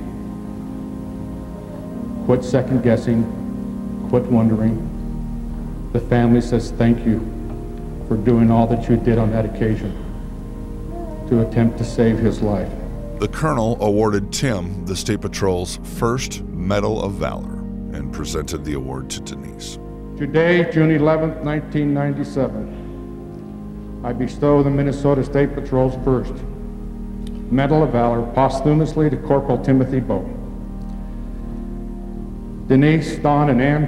S20: quit second guessing, quit wondering. The family says thank you for doing all that you did on that occasion to attempt to save his life.
S2: The colonel awarded Tim the State Patrol's first Medal of Valor and presented the award to Denise.
S20: Today, June 11th, 1997, I bestow the Minnesota State Patrol's first Medal of Valor posthumously to Corporal Timothy Bowe. Denise, Don, and Ann,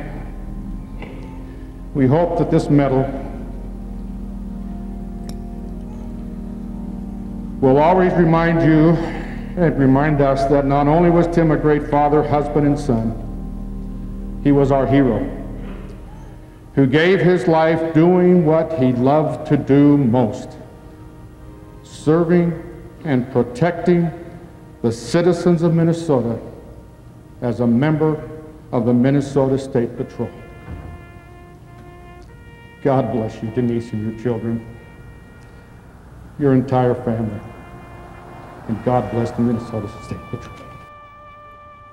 S20: we hope that this medal will always remind you and remind us that not only was Tim a great father, husband, and son, he was our hero, who gave his life doing what he loved to do most, serving and protecting the citizens of Minnesota as a member of the Minnesota State Patrol. God bless you, Denise, and your children, your entire family, and God bless the Minnesota State Patrol.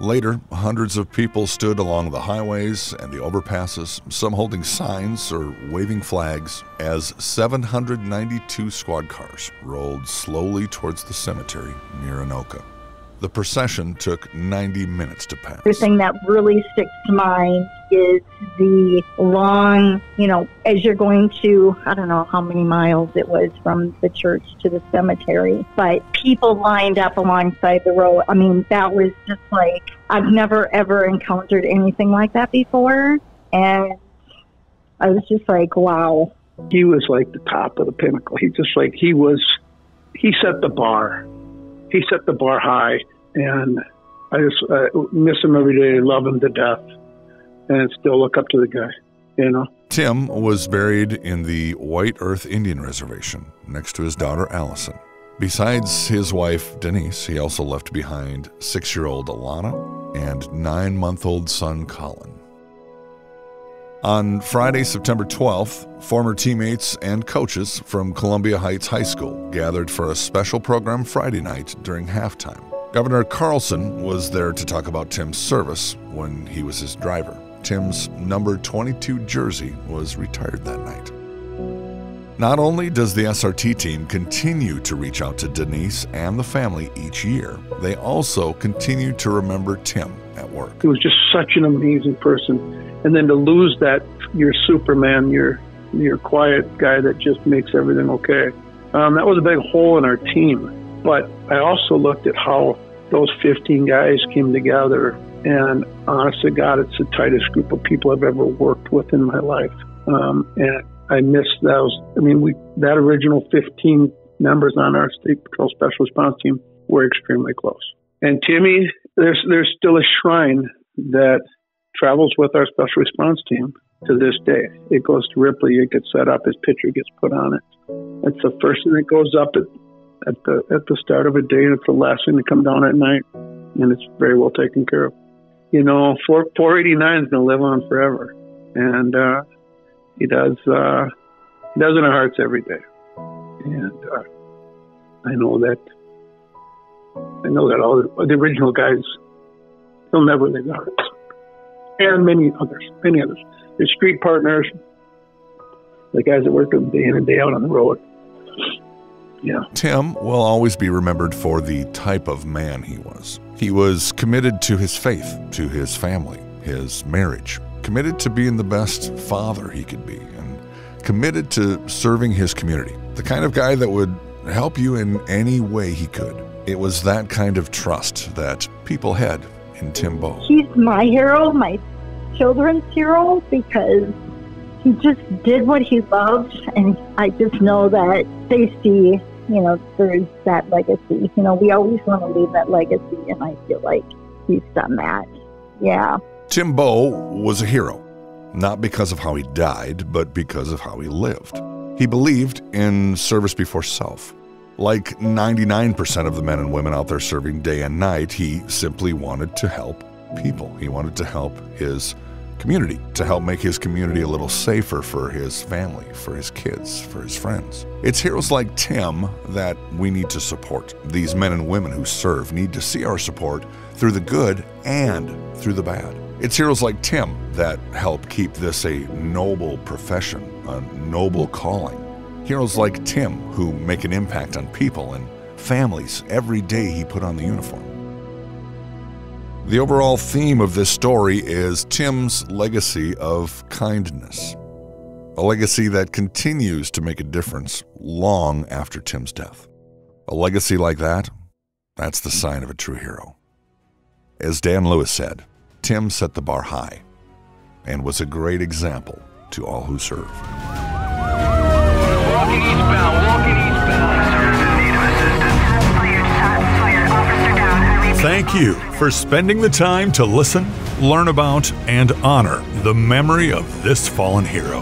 S2: Later, hundreds of people stood along the highways and the overpasses, some holding signs or waving flags, as 792 squad cars rolled slowly towards the cemetery near Anoka. The procession took 90 minutes to pass.
S12: The thing that really sticks to mind is the long, as you're going to, I don't know how many miles it was from the church to the cemetery, but people lined up alongside the road. I mean, that was just like, I've never ever encountered anything like that before. And I was just like, wow.
S13: He was like the top of the pinnacle. He set the bar. He set the bar high, and I just miss him every day, love him to death, and still look up to the guy,
S2: Tim was buried in the White Earth Indian Reservation next to his daughter, Allison. Besides his wife, Denise, he also left behind 6-year-old Alana and 9-month-old son, Colin. On Friday, September 12th, former teammates and coaches from Columbia Heights High School gathered for a special program Friday night during halftime. Governor Carlson was there to talk about Tim's service when he was his driver. Tim's number 22 jersey was retired that night. Not only does the SRT team continue to reach out to Denise and the family each year, they also continue to remember Tim at work.
S13: He was just such an amazing person. And then to lose that, your Superman, your quiet guy that just makes everything okay. That was a big hole in our team. But I also looked at how those 15 guys came together. And honest to God, it's the tightest group of people I've ever worked with in my life. And I miss those. I mean, that original 15 members on our State Patrol Special Response Team were extremely close. And Timmy, there's still a shrine that travels with our special response team to this day. It goes to Ripley, it gets set up, his picture gets put on it. It's the first thing that goes up at the start of a day, and it's the last thing to come down at night, and it's very well taken care of. 489 is going to live on forever, and he does in our hearts every day. And I know that all the original guys, they'll never leave our hearts. And many others. His street partners, the guys that worked with him day in and day out on the road. Yeah.
S2: Tim will always be remembered for the type of man he was. He was committed to his faith, to his family, his marriage, committed to being the best father he could be, and committed to serving his community. The kind of guy that would help you in any way he could. It was that kind of trust that people had in Tim Bowe.
S12: He's my hero, my children's hero, because he just did what he loved, and I just know that they see, there's that legacy. We always want to leave that legacy, and I feel like he's done that. Yeah.
S2: Tim Bowe was a hero, not because of how he died, but because of how he lived. He believed in service before self. Like 99% of the men and women out there serving day and night, he simply wanted to help people. He wanted to help his community, to help make his community a little safer for his family, for his kids, for his friends. It's heroes like Tim that we need to support. These men and women who serve need to see our support through the good and through the bad. It's heroes like Tim that help keep this a noble profession, a noble calling. Heroes like Tim who make an impact on people and families every day he put on the uniform. The overall theme of this story is Tim's legacy of kindness, a legacy that continues to make a difference long after Tim's death. A legacy like that, that's the sign of a true hero. As Dan Lewis said, Tim set the bar high and was a great example to all who serve.
S15: Walking eastbound.
S2: Thank you for spending the time to listen, learn about, and honor the memory of this fallen hero.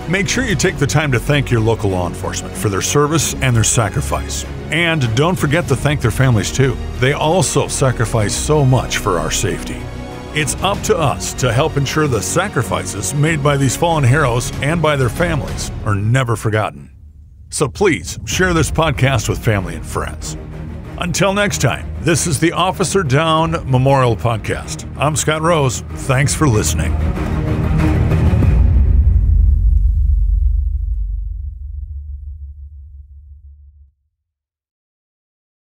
S2: Make sure you take the time to thank your local law enforcement for their service and their sacrifice. And don't forget to thank their families too. They also sacrifice so much for our safety. It's up to us to help ensure the sacrifices made by these fallen heroes and by their families are never forgotten. So please share this podcast with family and friends. Until next time, this is the Officer Down Memorial Podcast. I'm Scott Rose. Thanks for listening.